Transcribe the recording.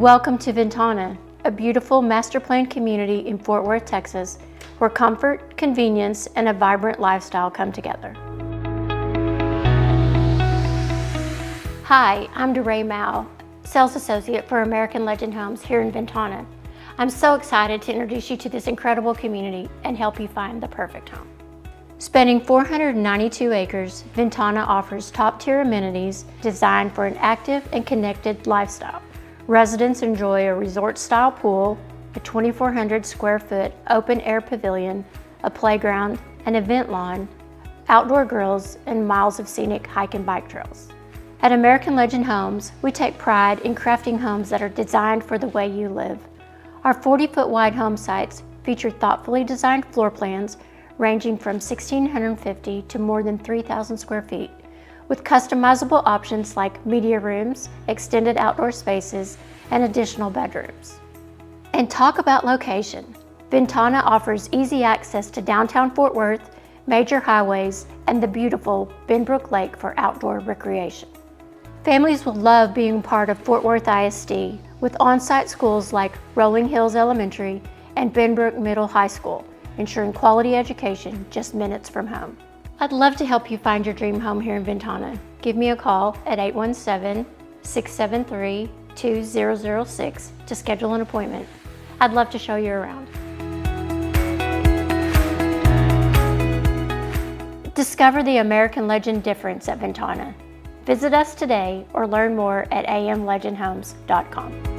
Welcome to Ventana, a beautiful master planned community in Fort Worth, Texas, where comfort, convenience, and a vibrant lifestyle come together. Hi, I'm DeRay Mao, Sales Associate for American Legend Homes here in Ventana. I'm so excited to introduce you to this incredible community and help you find the perfect home. Spanning 492 acres, Ventana offers top-tier amenities designed for an active and connected lifestyle. Residents enjoy a resort-style pool, a 2,400 square foot open-air pavilion, a playground, an event lawn, outdoor grills, and miles of scenic hike and bike trails. At American Legend Homes, we take pride in crafting homes that are designed for the way you live. Our 40-foot wide home sites feature thoughtfully designed floor plans ranging from 1,650 to more than 3,000 square feet, with customizable options like media rooms, extended outdoor spaces, and additional bedrooms. And talk about location. Ventana offers easy access to downtown Fort Worth, major highways, and the beautiful Benbrook Lake for outdoor recreation. Families will love being part of Fort Worth ISD with on-site schools like Rolling Hills Elementary and Benbrook Middle High School, ensuring quality education just minutes from home. I'd love to help you find your dream home here in Ventana. Give me a call at 817-673-2006 to schedule an appointment. I'd love to show you around. Discover the American Legend difference at Ventana. Visit us today or learn more at amlegendhomes.com.